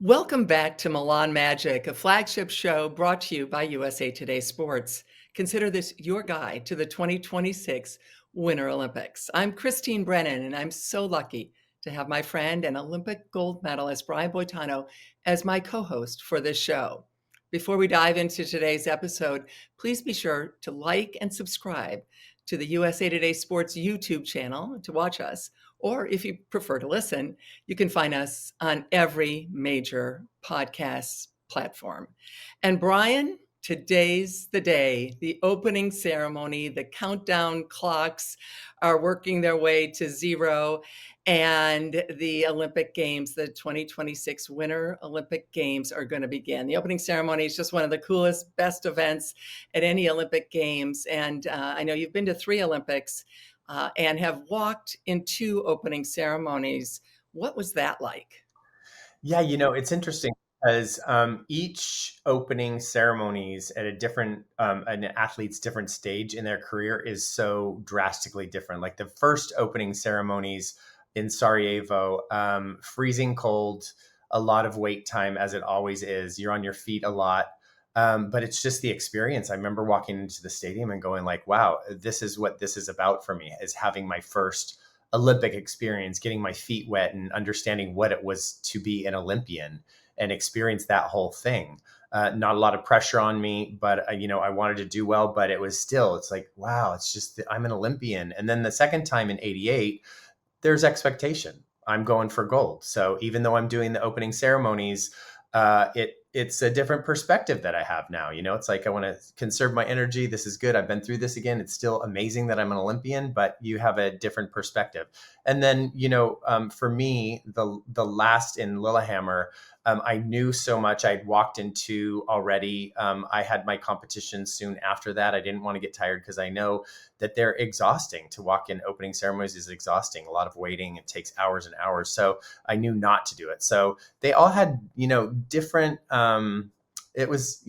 Welcome back to Milan Magic, a flagship show brought to you by USA Today Sports. Consider this your guide to the 2026 Winter Olympics. I'm Christine Brennan, and I'm so lucky to have my friend and Olympic gold medalist Brian Boitano as my co-host for this show. Before we dive into today's episode, please be sure to like and subscribe to the USA Today Sports YouTube channel to watch us, or if you prefer to listen, you can find us on every major podcast platform. And Brian, today's the day, the opening ceremony, the countdown clocks are working their way to zero, and the Olympic Games, the 2026 Winter Olympic Games are going to begin. The opening ceremony is just one of the coolest, best events at any Olympic Games. And I know you've been to 3 Olympics and have walked in 2 opening ceremonies. What was that like? Yeah, it's interesting because each opening ceremonies at a different an athlete's different stage in their career is so drastically different. Like the first opening ceremonies in Sarajevo, freezing cold, a lot of wait time as it always is. You're on your feet a lot. But it's just the experience. I remember walking into the stadium and going like, wow, this is what this is about for me, is having my first Olympic experience, getting my feet wet and understanding what it was to be an Olympian and experience that whole thing. Not a lot of pressure on me, but I wanted to do well, but it's like, wow, it's just that I'm an Olympian. And then the second time in '88, there's expectation. I'm going for gold. So even though I'm doing the opening ceremonies, it's a different perspective that I have now. It's like I want to conserve my energy. This is good. I've been through this again. It's still amazing that I'm an Olympian, but you have a different perspective. And then, for me, the last in Lillehammer, I knew so much. I'd walked into already. I had my competition soon after that. I didn't want to get tired because I know that they're exhausting. To walk in opening ceremonies is exhausting. A lot of waiting. It takes hours and hours. So I knew not to do it. So they all had, different, it was,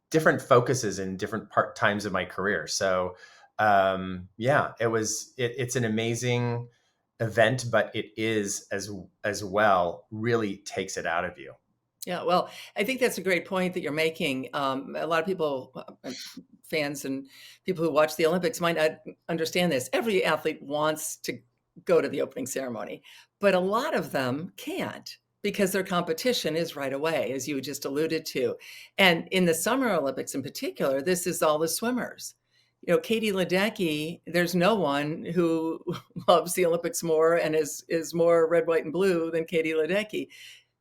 different focuses in different times of my career. So yeah, it's an amazing event, but it is as well really takes it out of you. Yeah, well, I think that's a great point that you're making. A lot of people, fans and people who watch the Olympics might not understand this. Every athlete wants to go to the opening ceremony, but a lot of them can't because their competition is right away, as you just alluded to. And in the Summer Olympics in particular, this is all the swimmers. Katie Ledecky, there's no one who loves the Olympics more and is more red, white, and blue than Katie Ledecky.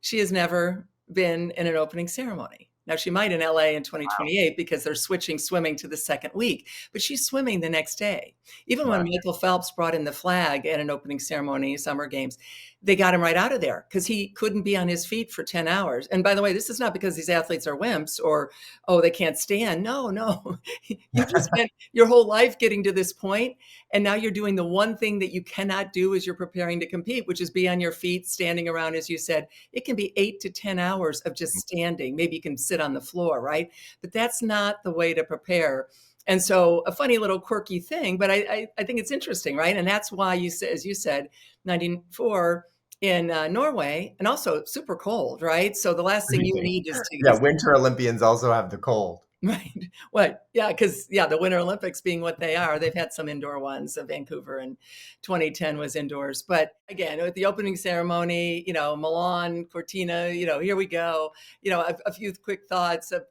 She has never been in an opening ceremony. Now, she might in LA in 2028 because they're switching swimming to the second week, but she's swimming the next day. Even when Wow. Michael Phelps brought in the flag at an opening ceremony, Summer Games, they got him right out of there because he couldn't be on his feet for 10 hours. And by the way, this is not because these athletes are wimps or, oh, they can't stand. No, no. You just spent your whole life getting to this point, and now you're doing the one thing that you cannot do as you're preparing to compete, which is be on your feet, standing around, as you said. It can be 8 to 10 hours of just standing. Maybe you can sit on the floor, right? But that's not the way to prepare. And so a funny little quirky thing, but I think it's interesting, right? And that's why you said, as you said, 94 in Norway, and also super cold, right? So the last thing you need is to Yeah, Winter Olympians also have the cold. right. What? Yeah, because the Winter Olympics being what they are, they've had some indoor ones. Vancouver in 2010 was indoors. But again, with the opening ceremony, Milan-Cortina, here we go. A few quick thoughts of,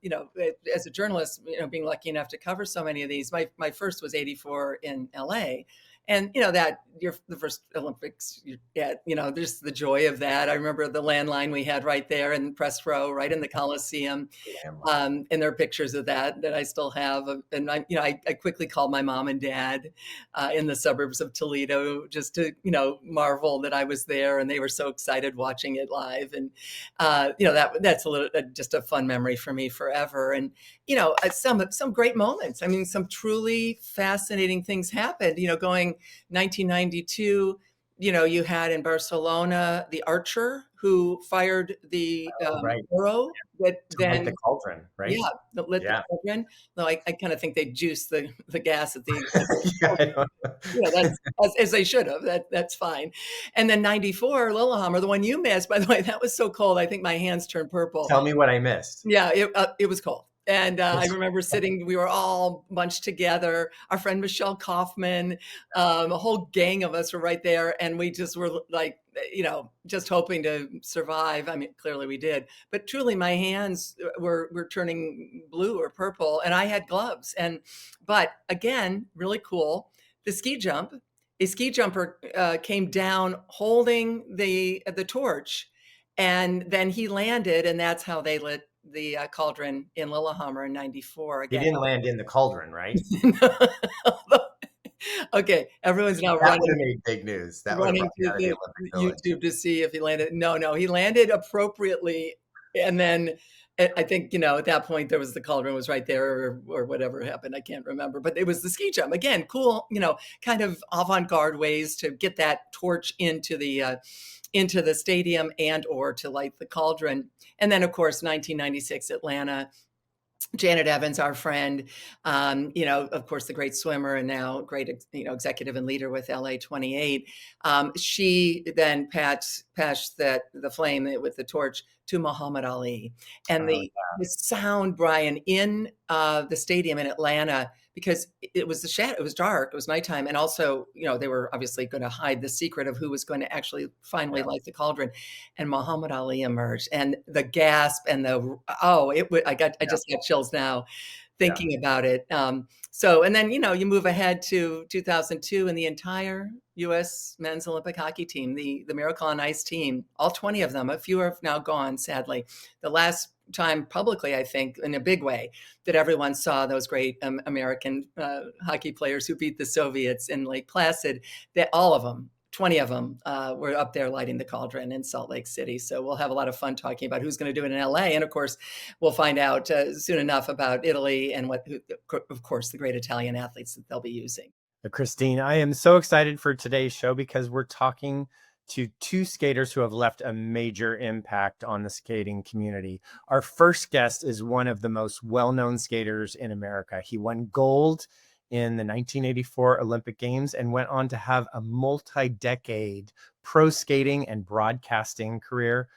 as a journalist, being lucky enough to cover so many of these. My first was 84 in LA. And that you're the first Olympics you get, just the joy of that. I remember the landline we had right there in the press row, right in the Coliseum. And there are pictures of that I still have. And I quickly called my mom and dad in the suburbs of Toledo just to, marvel that I was there, and they were so excited watching it live. And, that's just a fun memory for me forever. And, some great moments. I mean, some truly fascinating things happened, going 1992, you had in Barcelona, the archer who fired the Oh, right. arrow that To light the then, cauldron, right? yeah, that lit the Yeah. cauldron. No, I kind of think they juiced the gas at the Yeah, I know. yeah, that's as they should have. That's fine. And then 94 Lillehammer, the one you missed, by the way, that was so cold. I think my hands turned purple. Tell me what I missed. Yeah, it was cold. And I remember sitting, we were all bunched together. Our friend Michelle Kaufman, a whole gang of us were right there. And we just were like, just hoping to survive. I mean, clearly we did. But truly, my hands were turning blue or purple, and I had gloves. But again, really cool. The ski jump, a ski jumper came down holding the torch, and then he landed, and that's how they lit the cauldron in Lillehammer in 94. He Again, didn't land in the cauldron, right? okay, everyone's now That would have running made big news. That would have running brought me to out of the the Olympic Village. YouTube to see if he landed. No, he landed appropriately, and then I think at that point there was the cauldron was right there, or whatever happened. I can't remember, but it was the ski jump again. Cool, kind of avant-garde ways to get that torch into the stadium and or to light the cauldron. And then, of course, 1996 Atlanta. Janet Evans, our friend, of course, the great swimmer and now great, executive and leader with LA 28. She then passed the flame with the torch to Muhammad Ali. And the sound, Brian, in the stadium in Atlanta, because it was it was dark, it was nighttime. And also, they were obviously going to hide the secret of who was going to actually finally light the cauldron. And Muhammad Ali emerged, and the gasp and I just got chills now thinking about it. And then, you move ahead to 2002 and the entire U.S. men's Olympic hockey team, the Miracle on Ice team, all 20 of them, a few have now gone, sadly. The last time publicly, I think, in a big way, that everyone saw those great American hockey players who beat the Soviets in Lake Placid, that all of them, 20 of them were up there lighting the cauldron in Salt Lake City. So we'll have a lot of fun talking about who's going to do it in LA. And of course, we'll find out soon enough about Italy and of course, the great Italian athletes that they'll be using. Christine, I am so excited for today's show because we're talking to two skaters who have left a major impact on the skating community. Our first guest is one of the most well-known skaters in America. He won gold in the 1984 Olympic Games and went on to have a multi-decade pro skating and broadcasting career.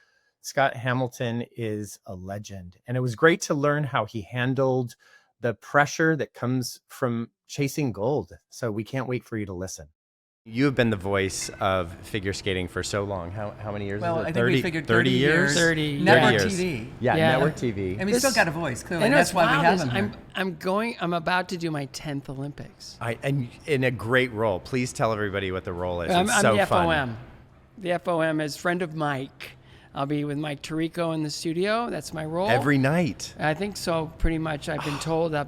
Scott Hamilton is a legend, and it was great to learn how he handled the pressure that comes from chasing gold. So we can't wait for you to listen. You have been the voice of figure skating for so long. How many years? Well, is it? I think we figured 30 years. 30 Network years. TV. Yeah, Yeah. network TV. And we still got a voice, clearly. I know That's it's why we wild have is him here. I'm about to do my 10th Olympics. And in a great role. Please tell everybody what the role is. I'm It's so the fun. FOM. The FOM is friend of Mike. I'll be with Mike Tirico in the studio. That's my role. Every night. I think so, pretty much. I've been told I'm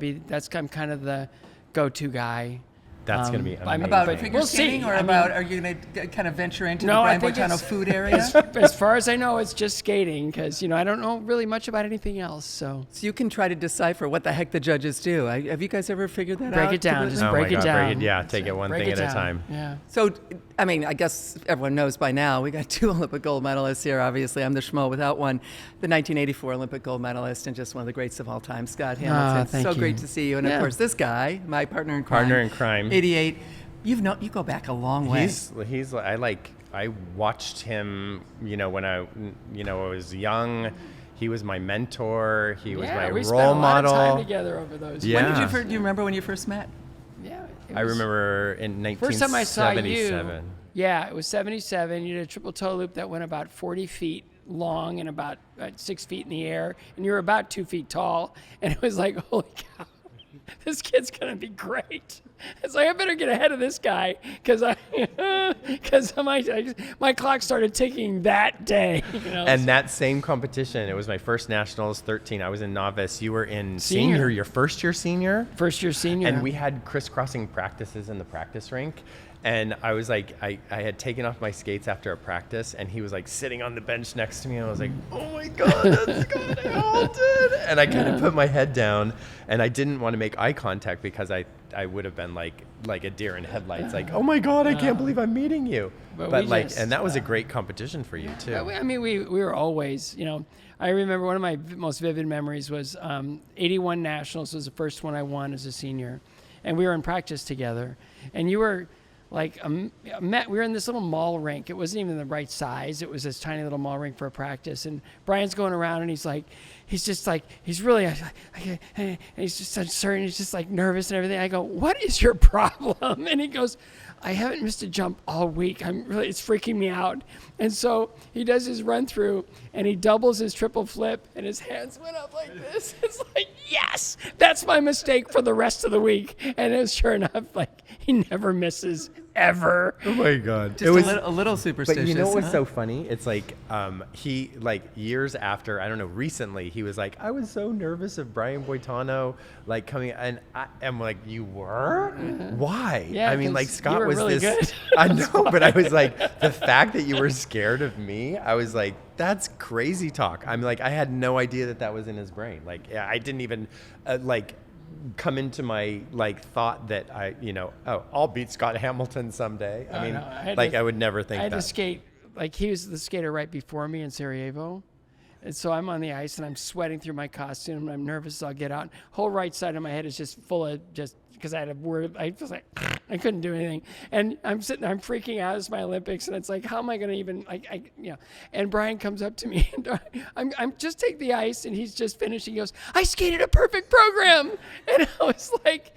kind of the go-to guy. That's going to be amazing. About figure We'll see. skating, or I mean- are you going to kind of venture into No, I the think Brian Boitano it's- food area? As far as I know, it's just skating because, I don't know really much about anything else. So So you can try to decipher what the heck the judges do. Have you guys ever figured that out? break it down. Just Oh break my it God, down. take it one Break thing it at a down. time. Yeah. So, I mean, I guess everyone knows by now, we got 2 Olympic gold medalists here. Obviously, I'm the schmo without one. The 1984 Olympic gold medalist and just one of the greats of all time, Scott Hamilton. thank So you. great to see you. And of Yeah. course, this guy, my partner in crime. Partner in crime. 88. You go back a long way. I watched him, when I was young. He was my mentor. He was my we role spent a lot model. of time together over those. Yeah. When do you remember when you first met? Yeah. I remember in 1977. First time I saw you. Yeah, it was 77. You did a triple toe loop that went about 40 feet long and about 6 feet in the air, and you were about 2 feet tall. And it was like, holy cow, this kid's gonna be great. It's like I better get ahead of this guy because my clock started ticking that day. And that same competition, it was my first nationals, 13. I was in novice. You were in senior, your first year senior. First year senior. And we had crisscrossing practices in the practice rink. And I was like, I had taken off my skates after a practice, and he was like sitting on the bench next to me, and I was like, oh my God, that's Scott Hamilton. And I kind of put my head down, and I didn't want to make eye contact because I I would have been like a deer in headlights, like, oh my God, I can't believe I'm meeting you. But like, and that was a great competition for you too. I mean, we were always, I remember one of my most vivid memories was 81 Nationals was the first one I won as a senior. And we were in practice together. And you were like, we were in this little mall rink. It wasn't even the right size. It was this tiny little mall rink for a practice. And Brian's going around and he's really, and he's just uncertain. He's just like nervous and everything. I go, what is your problem? And he goes, I haven't missed a jump all week. It's freaking me out. And so he does his run through and he doubles his triple flip and his hands went up like this. It's like, yes, that's my mistake for the rest of the week. And it was sure enough, like he never misses ever. Oh my God. Just a little superstitious. But you know what's so funny? It's like he, like years after, I don't know, recently, he was like, I was so nervous of Brian Boitano like coming, and I'm like, you were? Why? Yeah, I mean, like Scott was really this. Good. I know, but I was like, the fact that you were scared of me, I was like, that's crazy talk. I'm like, I had no idea that was in his brain. Like, yeah, I didn't even come into my thought that I'll beat Scott Hamilton someday. I mean, I would never think that. I had to skate, like he was the skater right before me in Sarajevo. And so I'm on the ice and I'm sweating through my costume and I'm nervous as I'll get out. Whole right side of my head is just full of because I had a word. I was like, I couldn't do anything. And I'm sitting there, I'm freaking out. It's my Olympics. And it's like, how am I going to even, and Brian comes up to me and I'm just take the ice and he's just finishing. He goes, I skated a perfect program. And I was like,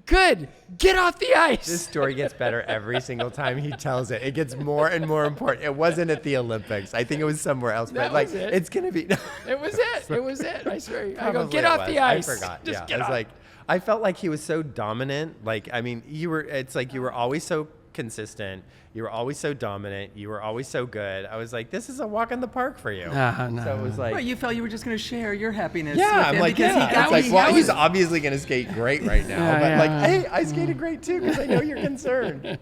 good, get off the ice. This story gets better every single time he tells it. It gets more and more important. It wasn't at the Olympics. I think it was somewhere else. But it's going to be. It was it. It was it. I swear. I go, get off the ice. I forgot. Just yeah. get I was off. like, I felt like he was so dominant. Like, I mean, it's like you were always so consistent. You were always so dominant. You were always so good. I was like, this is a walk in the park for you. No. So it was like, well, you felt you were just going to share your happiness. yeah, with I'm him like, because yeah. He's obviously going to skate great right now. But like, hey, I skated great too because I know you're concerned.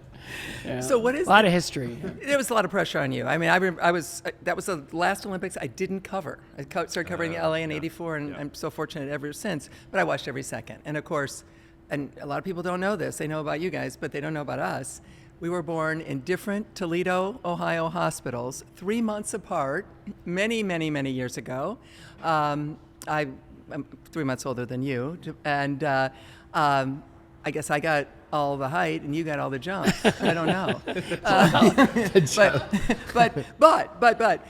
Yeah. So what is a lot of history? There was a lot of pressure on you. I mean, that was the last Olympics I didn't cover. I started covering LA in '84, and I'm so fortunate ever since. But I watched every second. And of course, and a lot of people don't know this. They know about you guys, but they don't know about us. We were born in different Toledo, Ohio hospitals, 3 months apart, many, many, many years ago. I'm 3 months older than you, and I guess I got all the height and you got all the jump. I don't know. But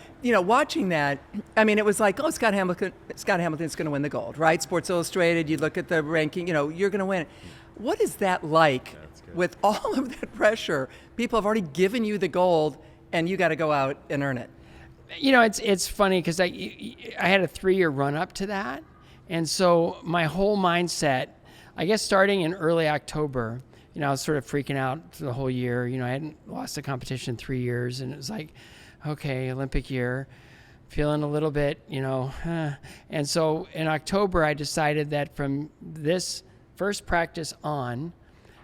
watching that, I mean, it was like, oh, Scott Hamilton's going to win the gold, right? Sports Illustrated, you look at the ranking, you're going to win. What is that like with all of that pressure? People have already given you the gold and you got to go out and earn it. It's funny because I had a 3-year run up to that. And so my whole mindset, I guess starting in early October, I was sort of freaking out for the whole year. I hadn't lost a competition in 3 years, and it was like, okay, Olympic year, feeling a little bit, And so in October, I decided that from this first practice on,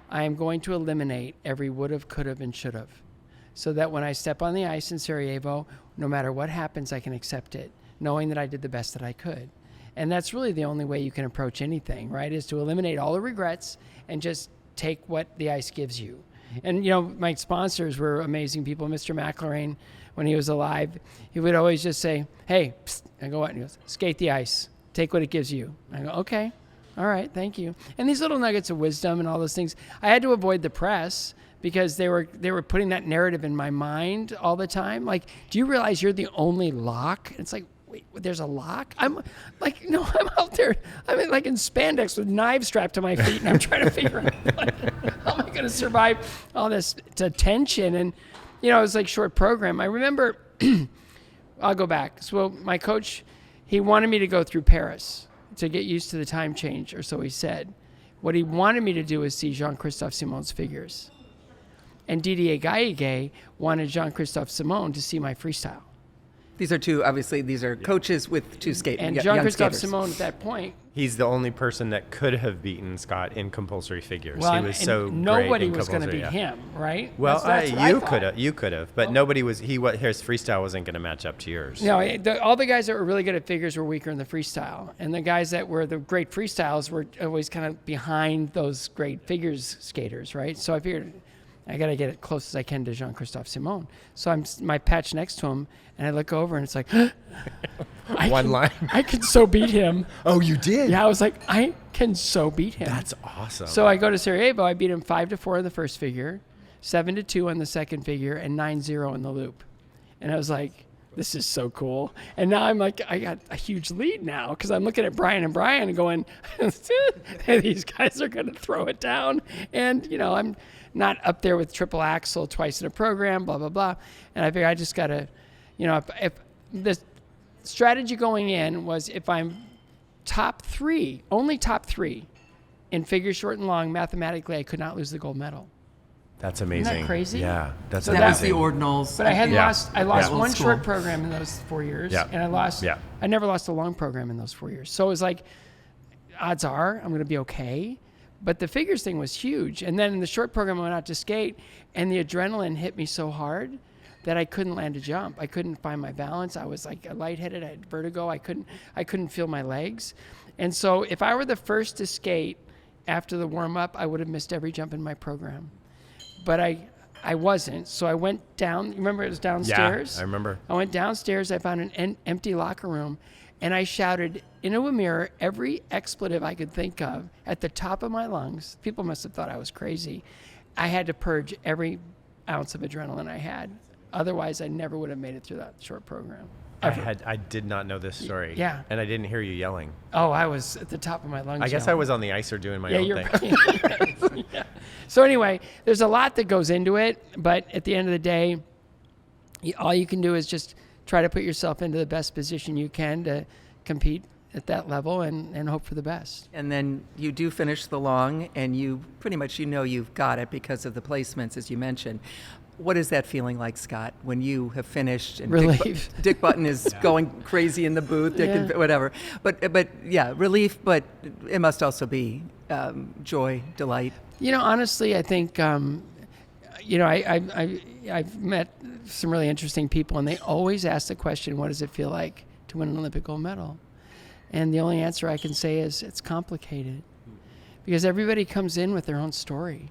I am going to eliminate every would've, could've, and should've, so that when I step on the ice in Sarajevo, no matter what happens, I can accept it, knowing that I did the best that I could. And that's really the only way you can approach anything, right? Is to eliminate all the regrets and just take what the ice gives you. And, my sponsors were amazing people. Mr. McElrain, when he was alive, he would always just say, hey, psst. I go, what? And he goes, skate the ice. Take what it gives you. I go, okay. All right. Thank you. And these little nuggets of wisdom and all those things, I had to avoid the press because they were putting that narrative in my mind all the time. Like, do you realize you're the only lock? And it's like, wait, there's a lock? I'm like, no, I'm out there. I'm in spandex with knives strapped to my feet, and I'm trying to figure out how am I going to survive all this tension. And, it was like short program. I remember, I'll go back. So my coach, he wanted me to go through Paris to get used to the time change, or so he said. What he wanted me to do was see Jean-Christophe Simon's figures. And Didier Gaillardet wanted Jean-Christophe Simon to see my freestyle. These are two, obviously, these are coaches with two And young Jean-Christophe skaters. Simon at that point. He's the only person that could have beaten Scott in compulsory figures. Well, he was so nobody great was going to beat compulsory, him, right? Well, That's what I thought. you could have, but nobody was. His freestyle wasn't going to match up to yours. No, all the guys that were really good at figures were weaker in the freestyle, and the guys that were the great freestyles were always kind of behind those great figures skaters, right? So I figured I got to get as close as I can to Jean-Christophe Simon. So I'm my patch next to him, and I look over, and it's like, line. I can so beat him. Oh, you did? Yeah, I was like, I can so beat him. That's awesome. So I go to Sarajevo. I beat him 5-4 in the first figure, 7-2 on the second figure, and 9-0 in the loop. And I was like, this is so cool. And now I'm like, I got a huge lead now because I'm looking at Brian and going, these guys are going to throw it down. And, you know, I'm not up there with triple axel twice in a program, blah, blah, blah. And I figure I just got to, you know, if the strategy going in was if I'm only top three in figure short and long, mathematically, I could not lose the gold medal. That's amazing. Isn't that crazy? Yeah, that's So amazing. that was the ordinals. But I had lost Old one school. short program in those 4 years, and I never lost a long program in those 4 years. So it was like, odds are I'm going to be okay. But the figures thing was huge. And then in the short program, I went out to skate, and the adrenaline hit me so hard that I couldn't land a jump. I couldn't find my balance. I was like lightheaded. I had vertigo. I couldn't feel my legs. And so if I were the first to skate after the warm-up, I would have missed every jump in my program. But I wasn't. So I went down. Remember it was downstairs? Yeah, I remember. I went downstairs. I found an empty locker room, and I shouted into a mirror every expletive I could think of at the top of my lungs. People must have thought I was crazy. I had to purge every ounce of adrenaline I had. Otherwise, I never would have made it through that short program. I did not know this story. Yeah. And I didn't hear you yelling. Oh, I was at the top of my lungs. I guess yelling. I was on the ice or doing my own thing. Yeah. So anyway, there's a lot that goes into it, but at the end of the day, all you can do is just try to put yourself into the best position you can to compete at that level and hope for the best. And then you do finish the long, and you pretty much, you know, you've got it because of the placements, as you mentioned. What is that feeling like, Scott, when you have finished and Relief. Dick Button is going crazy in the booth, whatever. But yeah, relief, but it must also be joy, delight. You know, honestly, I think, you know, I've met some really interesting people, and they always ask the question, what does it feel like to win an Olympic gold medal? And the only answer I can say is it's complicated because everybody comes in with their own story.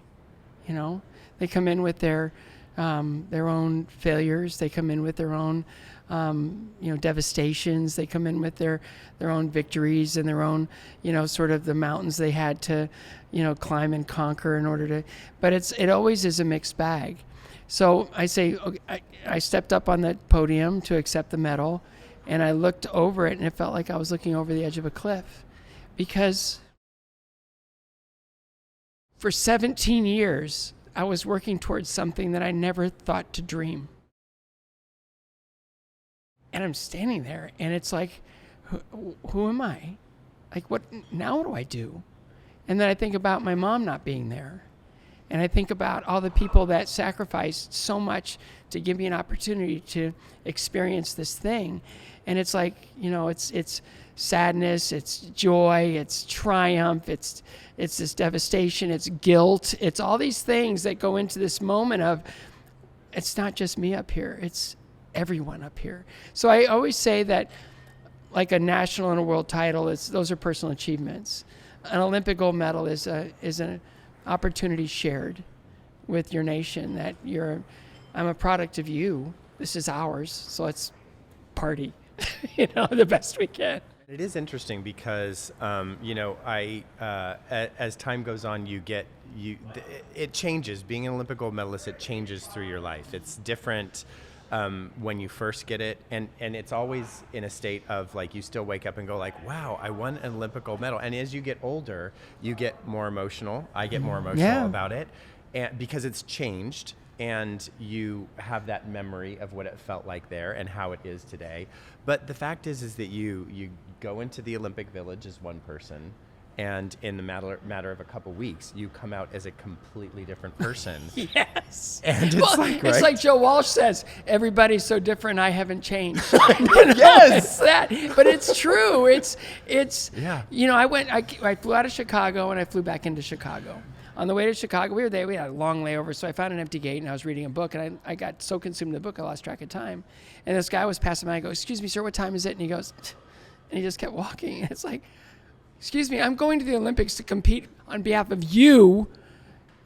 You know, they come in with their own failures. They come in with their own, you know, devastations. They come in with their own victories and their own, you know, sort of the mountains they had to, you know, climb and conquer in order to. But it always is a mixed bag. So I say, okay, I stepped up on the podium to accept the medal, and I looked over it, and it felt like I was looking over the edge of a cliff, because for 17 years. I was working towards something that I never thought to dream. And I'm standing there, and it's like, who am I? Like, what do I do? And then I think about my mom not being there. And I think about all the people that sacrificed so much to give me an opportunity to experience this thing. And it's like, you know, it's sadness, it's joy, it's triumph, it's this devastation, it's guilt, it's all these things that go into this moment of, it's not just me up here, it's everyone up here. So I always say that, like a national and a world title, those are personal achievements. An Olympic gold medal is an opportunity shared with your nation, that I'm a product of you, this is ours, so let's party, you know, the best we can. It is interesting because, you know, as time goes on, it changes. Being an Olympic gold medalist, it changes through your life. It's different when you first get it, and it's always in a state of, like, you still wake up and go like, wow, I won an Olympic gold medal. And as you get older, you get more emotional. I get more emotional about it, and because it's changed. And you have that memory of what it felt like there and how it is today. But the fact is that you go into the Olympic Village as one person, And in the matter of a couple weeks, you come out as a completely different person. Yes. And it's it's like Joe Walsh says, everybody's so different, I haven't changed. Yes. It's that. But it's true. It's Yeah. I flew out of Chicago and I flew back into Chicago. On the way to Chicago, we were there, we had a long layover, so I found an empty gate and I was reading a book, and I got so consumed in the book I lost track of time. And this guy was passing by, I go, "Excuse me, sir, what time is it?" And he goes, and he just kept walking. And it's like, "Excuse me, I'm going to the Olympics to compete on behalf of you,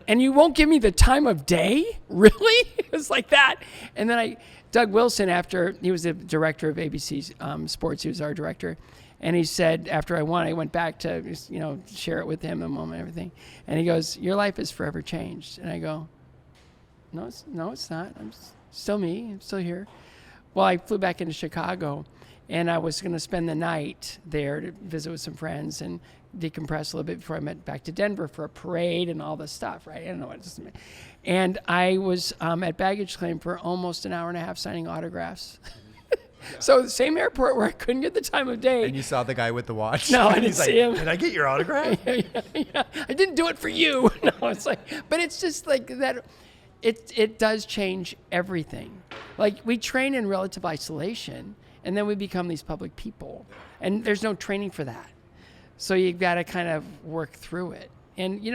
and you won't give me the time of day? Really?" It was like that. And then Doug Wilson, after he was the director of ABC's Sports, he was our director, and he said after I won, I went back to share it with him a moment, everything, and he goes, "Your life is forever changed." And I go, "No, it's not. I'm still me. I'm still here." Well, I flew back into Chicago. And I was going to spend the night there to visit with some friends and decompress a little bit before I went back to Denver for a parade and all this stuff, right? I don't know what it's mean. And I was at baggage claim for almost an hour and a half signing autographs. So the same airport where I couldn't get the time of day. And you saw the guy with the watch? No, I didn't see him. "Can I get your autograph?" Yeah. I didn't do it for you. No, it's like, but it's just like that. It does change everything. Like, we train in relative isolation, and then we become these public people. And there's no training for that. So you've got to kind of work through it. And,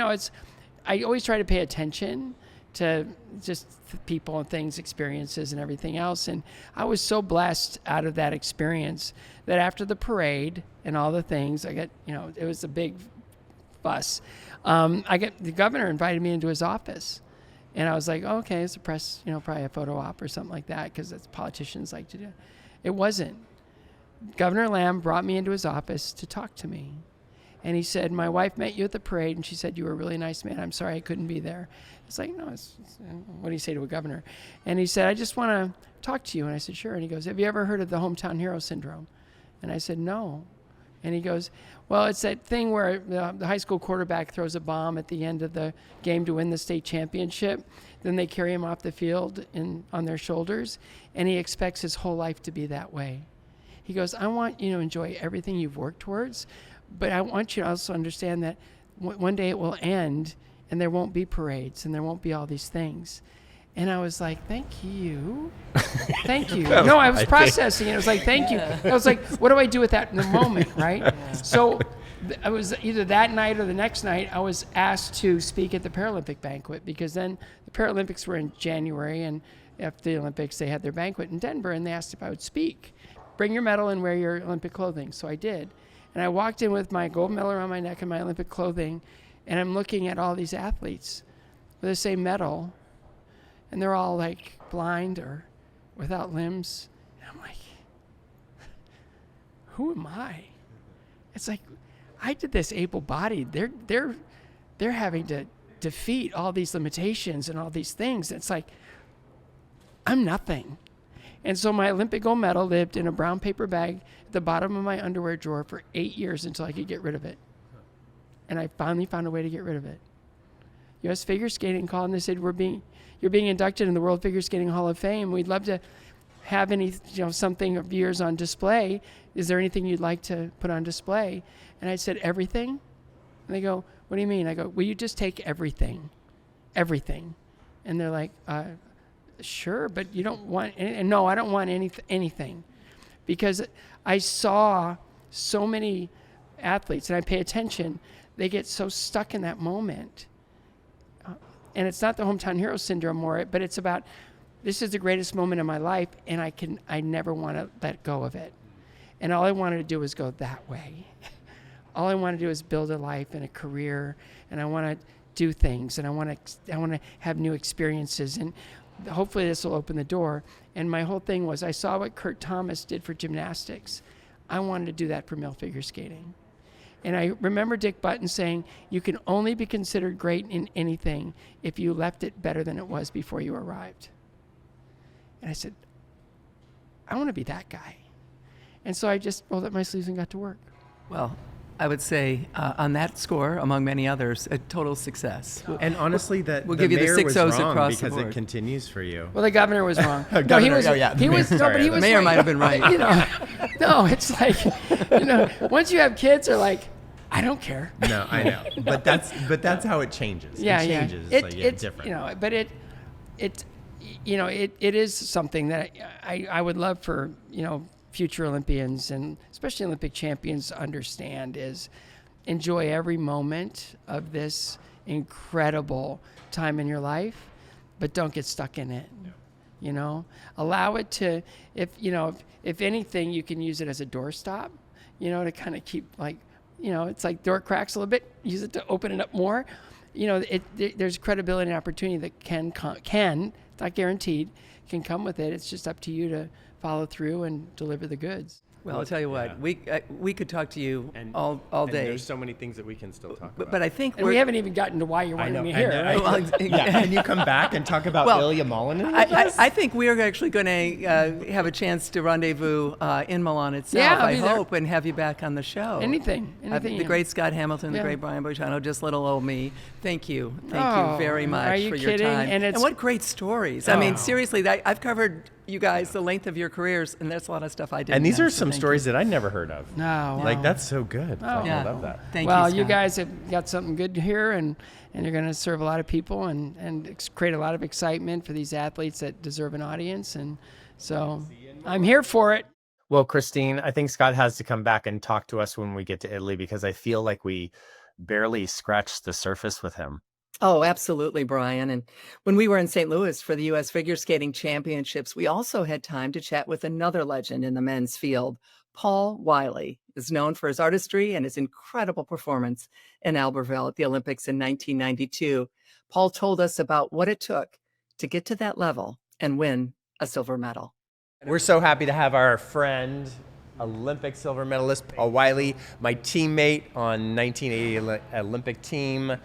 I always try to pay attention to just people and things, experiences and everything else. And I was so blessed out of that experience that after the parade and all the things, I got, it was a big fuss. The governor invited me into his office. And I was like, oh, okay, it's a press, probably a photo op or something like that, because that's politicians like to do. It wasn't. Governor Lamb brought me into his office to talk to me. And he said, "My wife met you at the parade, and she said you were a really nice man. I'm sorry I couldn't be there." It's like, no, what do you say to a governor? And he said, "I just want to talk to you." And I said, "Sure." And he goes, "Have you ever heard of the hometown hero syndrome?" And I said, "No." And he goes, "Well, it's that thing where the high school quarterback throws a bomb at the end of the game to win the state championship. Then they carry him off the field on their shoulders, and he expects his whole life to be that way." He goes, "I want you to enjoy everything you've worked towards, but I want you to also understand that one day it will end, and there won't be parades, and there won't be all these things." And I was like, "Thank you. Thank you." No, I was processing it. I was like, "Thank you." I was like, what do I do with that in the moment, right? So I was either that night or the next night, I was asked to speak at the Paralympic banquet, because then the Paralympics were in January, and after the Olympics, they had their banquet in Denver, and they asked if I would speak. "Bring your medal and wear your Olympic clothing." So I did. And I walked in with my gold medal around my neck and my Olympic clothing, and I'm looking at all these athletes with the same medal, and they're all like blind or without limbs. And I'm like, who am I? It's like, I did this able-bodied. They're having to defeat all these limitations and all these things. It's like, I'm nothing. And so my Olympic gold medal lived in a brown paper bag at the bottom of my underwear drawer for 8 years until I could get rid of it. And I finally found a way to get rid of it. U.S. Figure Skating called and they said, "You're being inducted in the World Figure Skating Hall of Fame. We'd love to have something of yours on display. Is there anything you'd like to put on display?" And I said, "Everything?" And they go, "What do you mean?" I go, "Will you just take everything? Everything." And they're like, "Sure, but you don't want," and no, I don't want anything. Because I saw so many athletes, and I pay attention, they get so stuck in that moment. And it's not the hometown hero syndrome more, but it's about, this is the greatest moment of my life, and I never want to let go of it. And all I wanted to do was go that way. All I want to do is build a life and a career, and I want to do things, and I want to have new experiences, and hopefully this will open the door. And my whole thing was, I saw what Kurt Thomas did for gymnastics. I wanted to do that for male figure skating. And I remember Dick Button saying, "You can only be considered great in anything if you left it better than it was before you arrived." And I said, I want to be that guy. And so I just rolled up my sleeves and got to work. Well, I would say on that score, among many others, a total success. And honestly, we'll give you the 6 O's across the because board. It continues for you. Well, the governor was wrong. He was. The mayor might have been right. No, it's like, once you have kids, they're like, I don't care. No, I know, but that's how it changes. Yeah, it yeah. changes. It's different. You know, but it is something that I would love for future Olympians and especially Olympic champions to understand is enjoy every moment of this incredible time in your life, but don't get stuck in it. Allow it to, if anything, you can use it as a doorstop, to kind of keep it's like door cracks a little bit, use it to open it up more. There's credibility and opportunity that can, it's not guaranteed, can come with it. It's just up to you to follow through and deliver the goods. Well, I'll tell you what, we could talk to you all day. And there's so many things that we can still talk about. But I think we haven't even gotten to why you're wanting me here. Right? Well, Can you come back and talk about Ilya Malinin? I think we are actually going to have a chance to rendezvous in Milan itself, I hope, and have you back on the show. Anything. The great Scott Hamilton, the great Brian Boitano, just little old me. Thank you very much for your time. And what great stories. I mean, seriously, I've covered you guys the length of your careers, and there's a lot of stuff I didn't And these know, are some stories that I never heard of. No. Like, that's so good. Oh. I love that. Thank you, Well, Scott. you guys have got something good here, and you're going to serve a lot of people and create a lot of excitement for these athletes that deserve an audience. And so I'm here for it. Well, Christine, I think Scott has to come back and talk to us when we get to Italy, because I feel like we barely scratched the surface with him. Oh, absolutely, Brian. And when we were in St. Louis for the U.S. Figure Skating Championships, we also had time to chat with another legend in the men's field. Paul Wylie is known for his artistry and his incredible performance in Albertville at the Olympics in 1992. Paul told us about what it took to get to that level and win a silver medal. We're so happy to have our friend, Olympic silver medalist, Paul Wylie, my teammate on 1980 Olympic team.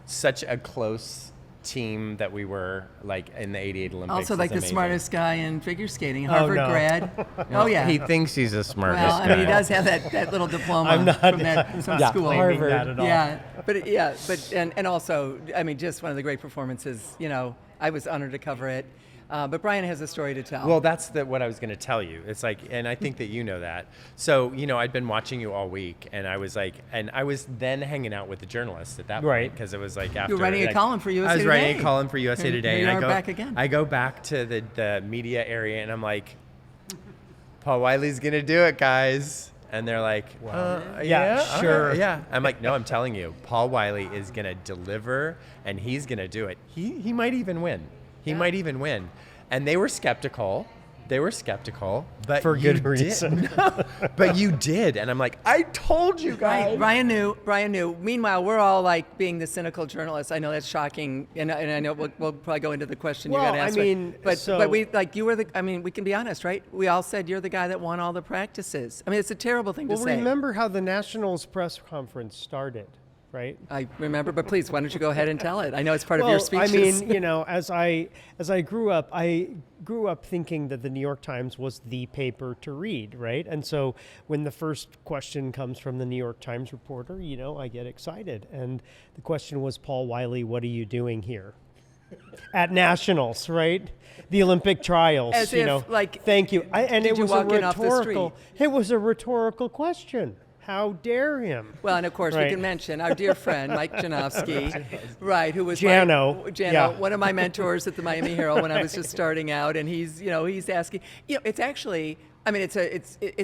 Such a close team that we were, like, in the 88 Olympics. Also, like the amazing. smartest guy in figure skating, Harvard grad. Oh, yeah. He thinks he's the smartest Well, guy. he does have that little diploma from school. Harvard. That at all. Yeah, and also, I mean, just one of the great performances. I was honored to cover it. But Brian has a story to tell. Well, that's what I was going to tell you. It's like, and I think that you know that. So, I'd been watching you all week, and I was then hanging out with the journalists at that point, because it was like after. You were writing a column for USA Today. I was writing a column for USA Today, and I go back again. I go back to the media area, and I'm like, Paul Wylie's going to do it, guys. And they're like, sure. Yeah. I'm like, no, I'm telling you, Paul Wylie is going to deliver, and he's going to do it. He might even win. He might even win. And they were skeptical. But for good reason. But you did. And I'm like, I told you guys. Brian knew. Meanwhile, we're all like being the cynical journalists. I know that's shocking. And I know we'll probably go into the question you got to ask. But we, like, you were we can be honest, right? We all said you're the guy that won all the practices. I mean, it's a terrible thing to say. Well, remember how the Nationals press conference started, right? I remember, but please, why don't you go ahead and tell it? I know it's part of your speeches. I mean, as I grew up, thinking that the New York Times was the paper to read, right? And so when the first question comes from the New York Times reporter, I get excited. And the question was, Paul Wylie, what are you doing here? At Nationals, right? The Olympic trials, As if, like, thank you. it was a rhetorical question. How dare him? Well, and of course, we can mention our dear friend, Mike Janowski, right, who was one of my mentors at the Miami Herald when I was just starting out. And he's asking, it's actually, I mean, it's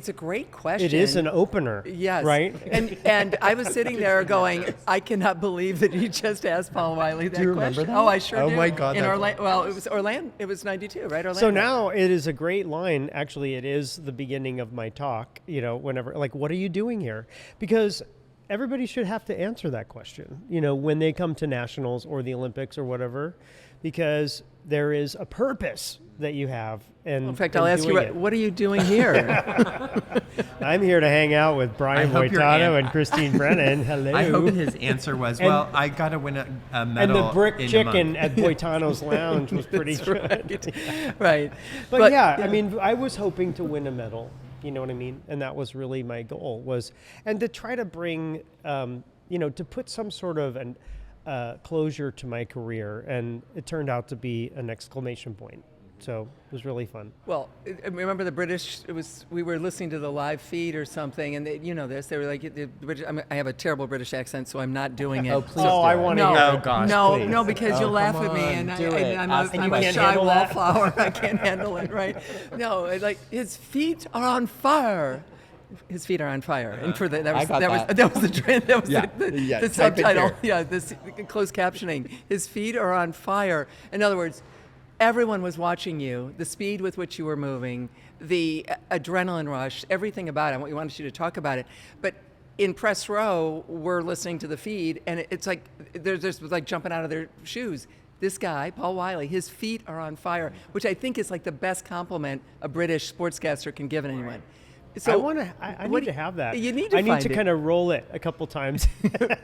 a great question. It is an opener. Yes. Right? And I was sitting there going, I cannot believe that he just asked Paul Wylie that question. Do you remember that? Oh, I sure do. Oh, my God. In Orlando. Well, it was Orlando. It was 92, right? Orlando. So now it is a great line. Actually, it is the beginning of my talk, whenever, like, what are you doing here? Because everybody should have to answer that question, when they come to Nationals or the Olympics or whatever, because there is a purpose that you have. And in fact, I'll ask you, what are you doing here? I'm here to hang out with Brian Boitano and Christine Brennan. Hello. I hope his answer was, I got to win a medal. And the brick chicken at Boitano's Lounge was pretty good. Right. But yeah, I mean, I was hoping to win a medal. You know what I mean? And that was really my goal, and to try to bring, to put some sort of closure to my career. And it turned out to be an exclamation point. So it was really fun. Well, I remember the British, we were listening to the live feed or something, and they were like, the British, I have a terrible British accent, so I'm not doing it. Oh, please Oh, do I it. want to hear it. gosh, No, please. no, because you'll laugh at me, and do it. I'm And a you can't shy handle that? wallflower. I can't handle it, right? No, it's like, his feet are on fire. His feet are on fire, and for that was the trend. That was the subtitle. Yeah, this closed captioning. His feet are on fire. In other words, everyone was watching you. The speed with which you were moving, the adrenaline rush, everything about it. We wanted you to talk about it, but in press row, we're listening to the feed, and it's like they're just like jumping out of their shoes. This guy, Paul Wylie, his feet are on fire, which I think is like the best compliment a British sportscaster can give anyone. So I need to have that. You need to I need find to it. kind of roll it a couple times.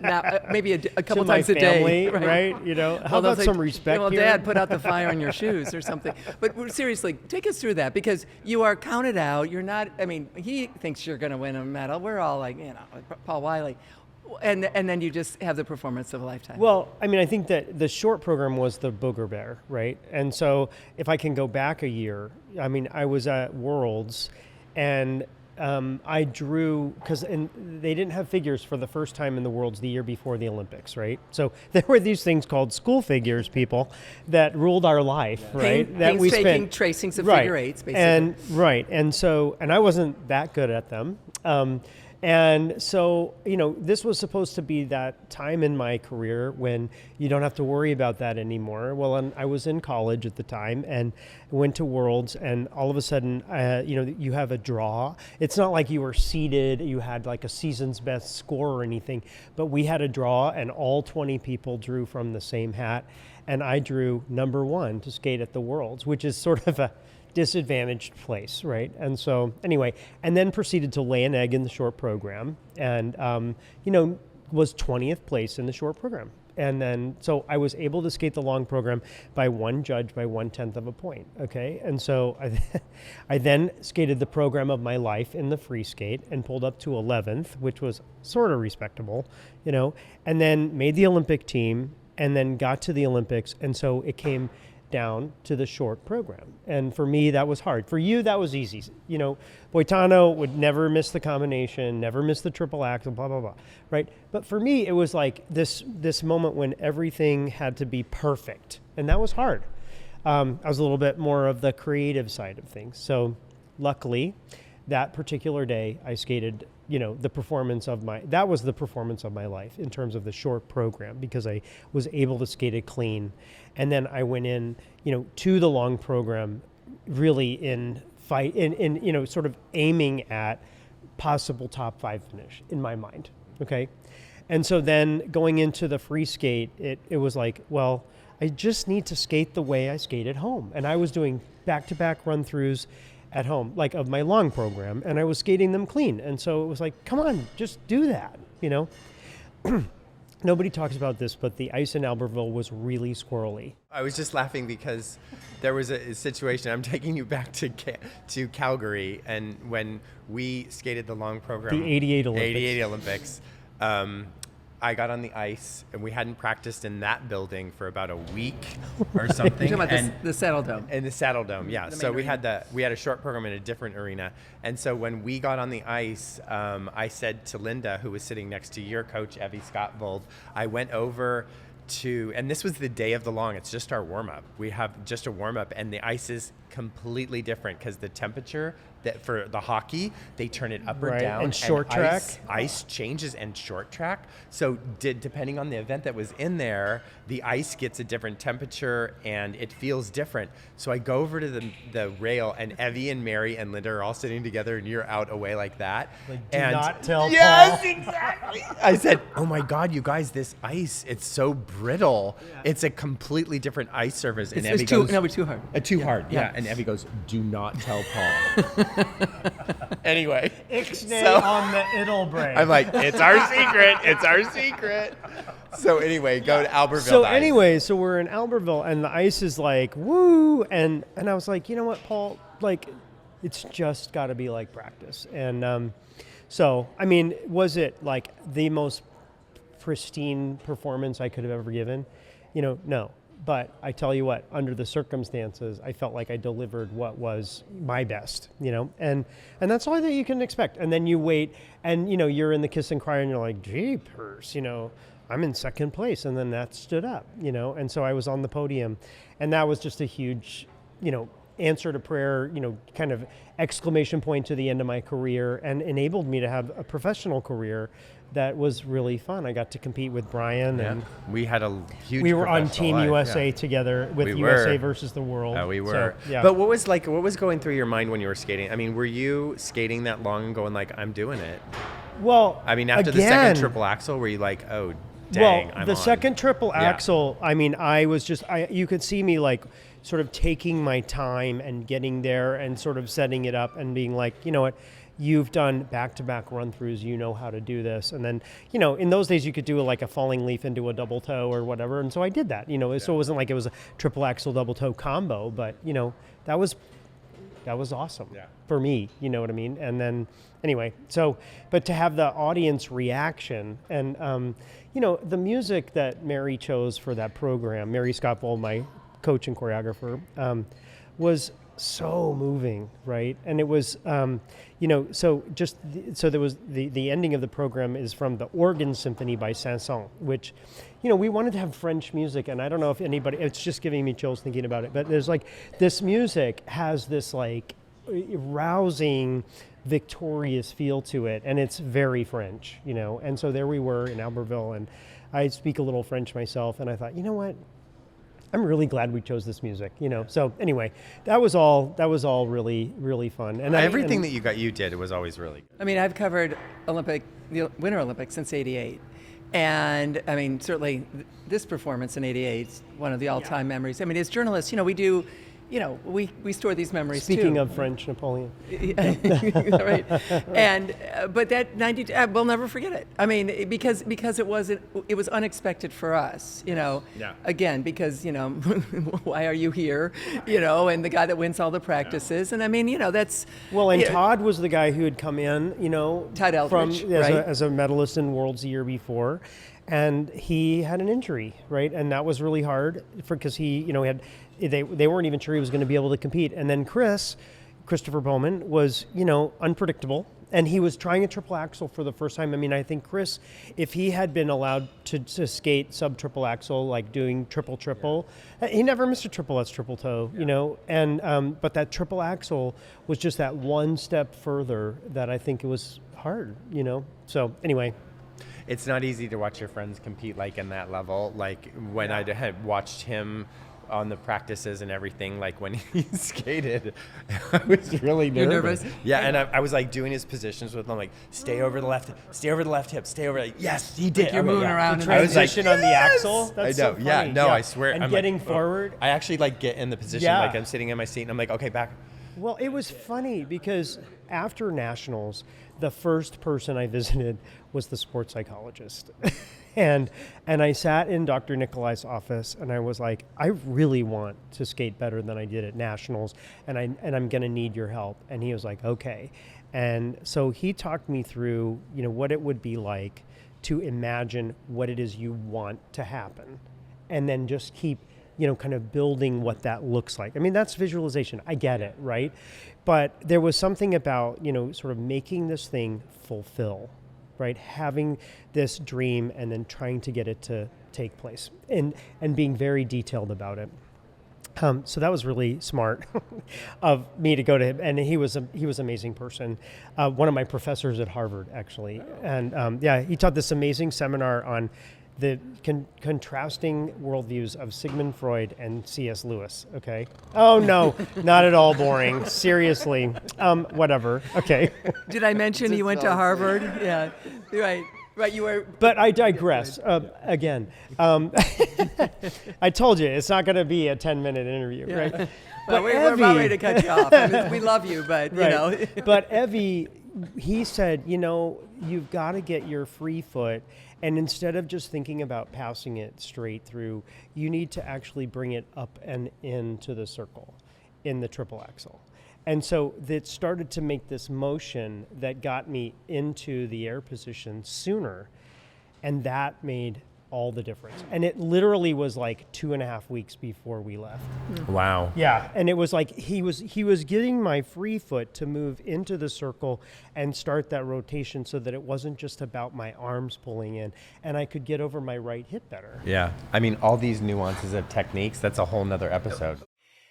Now, maybe a couple to my times a family, day, right? You know, how Well, they'll about say, some respect well, here? Dad, put out the fire on your shoes or something. But seriously, take us through that, because you are counted out. You're not. I mean, he thinks you're going to win a medal. We're all like, Paul Wylie, and then you just have the performance of a lifetime. Well, I mean, I think that the short program was the booger bear, right? And so if I can go back a year, I mean, I was at Worlds, and I drew, because they didn't have figures for the first time in the Worlds the year before the Olympics, right? So there were these things called school figures, people, that ruled our life, right? That we spent tracings of right. figure eights, basically. And I wasn't that good at them. And so, this was supposed to be that time in my career when you don't have to worry about that anymore. Well, I was in college at the time and went to Worlds, and all of a sudden, you have a draw. It's not like you were seeded, you had like a season's best score or anything, but we had a draw, and all 20 people drew from the same hat. And I drew number 1 to skate at the Worlds, which is sort of a disadvantaged place, right? And so anyway, and then proceeded to lay an egg in the short program, and was 20th place in the short program. And then so I was able to skate the long program by one judge by 1/10 of a point. Okay, and so I then skated the program of my life in the free skate and pulled up to 11th, which was sort of respectable, and then made the Olympic team, and then got to the Olympics, and so it came down to the short program. And for me, that was hard. For you, that was easy. Boitano would never miss the combination, never miss the triple axel, blah, blah, blah, right? But for me, it was like this moment when everything had to be perfect. And that was hard. I was a little bit more of the creative side of things. So luckily, that particular day, I skated, that was the performance of my life in terms of the short program, because I was able to skate it clean. And then I went in, to the long program, really in sort of aiming at possible top 5 finish in my mind. Okay. And so then going into the free skate, it was like, well, I just need to skate the way I skate at home. And I was doing back-to-back run-throughs at home, like of my long program, and I was skating them clean. And so it was like, come on, just do that, Nobody talks about this, but the ice in Albertville was really squirrely. I was just laughing because there was a situation. I'm taking you back to Calgary, and when we skated the long program, the 88 Olympics, I got on the ice, and we hadn't practiced in that building for about a week or something. You're talking about the Saddle Dome. In the Saddle Dome, yeah. So we arena. had a short program in a different arena, and so when we got on the ice, I said to Linda, who was sitting next to your coach, Evie Scottvold, I went over and this was the day of the long. It's just our warm up. We have just a warm up, and the ice is completely different because the temperature that for the hockey, they turn it up or down. And short track. Ice changes and short track. So depending on the event that was in there, the ice gets a different temperature and it feels different. So I go over to the rail, and Evie and Mary and Linda are all sitting together, and you're out away like that. Like, do not tell Paul. Yes, exactly. I said, oh my God, you guys, this ice, it's so brittle. Yeah. It's a completely different ice surface. And Evie goes, too hard. Too hard, yeah. And Evie goes, do not tell Paul. Anyway, Ixnay on the Idlebrae. I'm like, it's our secret. It's our secret. So anyway, go to Albertville. So we're in Albertville, and the ice is like, woo. And I was like, you know what, Paul? Like, it's just got to be like practice. And so, I mean, was it like the most pristine performance I could have ever given? No. But I tell you what, under the circumstances, I felt like I delivered what was my best, and that's all that you can expect. And then you wait, and you're in the kiss and cry, and you're like, jeepers, I'm in second place, and then that stood up, and so I was on the podium, and that was just a huge, answer to prayer, kind of exclamation point to the end of my career, and enabled me to have a professional career that was really fun. I got to compete with Brian, and we had a huge. We were on Team USA together with USA versus the world. We were. So, yeah. But what was going through your mind when you were skating? I mean, were you skating that long and going like, I'm doing it? Well, I mean, after the second triple axel, were you like, oh, dang, well, the second triple axel, I mean, I was just, you could see me like sort of taking my time and getting there and sort of setting it up and being like, you know what, you've done back-to-back run-throughs, you know how to do this. And then, in those days you could do like a falling leaf into a double toe or whatever. And so I did that, so it wasn't like it was a triple axel double toe combo, but, that was awesome for me, you know what I mean? And then anyway, but to have the audience reaction and, the music that Mary chose for that program, Mary Scott Vold, my coach and choreographer, was so moving, right? And it was, so there was the ending of the program is from the Organ Symphony by Saint-Saëns, which, we wanted to have French music, and I don't know if anybody, it's just giving me chills thinking about it, but there's like, this music has this like rousing, victorious feel to it, and it's very French, and so there we were in Albertville, and I speak a little French myself, and I thought, you know what? I'm really glad we chose this music, So anyway, that was all really, really fun. And everything that you did, it was always really good. I mean, I've covered the Winter Olympics since '88. And I mean, certainly this performance in '88 is one of the all-time memories. I mean, as journalists, we do, we store these memories too. Speaking of French Napoleon. Right. And, but that 90, we'll never forget it. I mean, because it was unexpected for us, again, because, why are you here? And the guy that wins all the practices. And I mean, that's. Well, and Todd was the guy who had come in, Todd Eldridge, as a medalist in Worlds the year before. And he had an injury, right? And that was really hard because he, they weren't even sure he was going to be able to compete. And then Christopher Bowman was, unpredictable. And he was trying a triple axel for the first time. I mean, I think Chris, if he had been allowed to skate sub triple axel, like doing triple, he never missed a triple S triple toe, And but that triple axel was just that one step further that I think it was hard, So anyway. It's not easy to watch your friends compete like in that level. Like when I had watched him on the practices and everything, like when he skated, I was really nervous. You're nervous? Yeah, and I was like doing his positions with him, like stay over the left hip, stay over. Yes, he did. Like you're moving around. The transition on the axle. That's I know. So yeah, funny. no, I swear. And I'm getting like, forward. I actually like get in the position, like I'm sitting in my seat, and I'm like, okay, back. Well, it was funny because after nationals, the first person I visited was the sports psychologist. and I sat in Dr. Nikolai's office and I was like, I really want to skate better than I did at nationals and I'm going to need your help. And he was like, okay. And so he talked me through, what it would be like to imagine what it is you want to happen and then just keep kind of building what that looks like. I mean, that's visualization. I get it, right? But there was something about, sort of making this thing fulfill, right? Having this dream and then trying to get it to take place and being very detailed about it. So that was really smart of me to go to him. And he was an amazing person. One of my professors at Harvard, actually. And he taught this amazing seminar on the contrasting worldviews of Sigmund Freud and C.S. Lewis, okay? Oh, no, not at all boring. Seriously. Whatever. Okay. Did I mention you went to Harvard? Yeah. Right, you were... But I digress. Again, I told you, it's not going to be a 10-minute interview, right? Well, But we're about ready to cut you off. I mean, we love you, but, But Evie, he said, you've got to get your free foot. And instead of just thinking about passing it straight through, you need to actually bring it up and into the circle in the triple axel. And so it started to make this motion that got me into the air position sooner. And that made all the difference. And it literally was like 2.5 weeks before we left. Wow. Yeah, and it was like he was getting my free foot to move into the circle and start that rotation so that it wasn't just about my arms pulling in, and I could get over my right hip better. Yeah. I mean, all these nuances of techniques, that's a whole nother episode.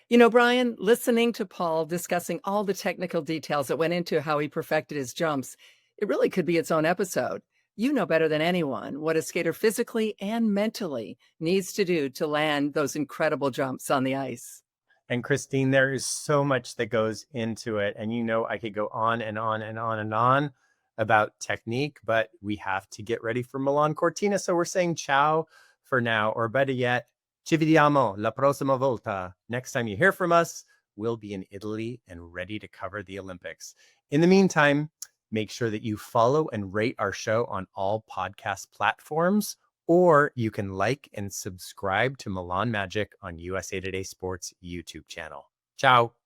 You know, Brian, listening to Paul discussing all the technical details that went into how he perfected his jumps, it really could be its own episode. You know better than anyone what a skater physically and mentally needs to do to land those incredible jumps on the ice. And Christine, there is so much that goes into it. And you know, I could go on and on and on and on about technique, but we have to get ready for Milan-Cortina. So we're saying ciao for now, or better yet, ci vediamo la prossima volta. Next time you hear from us, we'll be in Italy and ready to cover the Olympics. In the meantime, make sure that you follow and rate our show on all podcast platforms, or you can like and subscribe to Milan Magic on USA Today Sports YouTube channel. Ciao.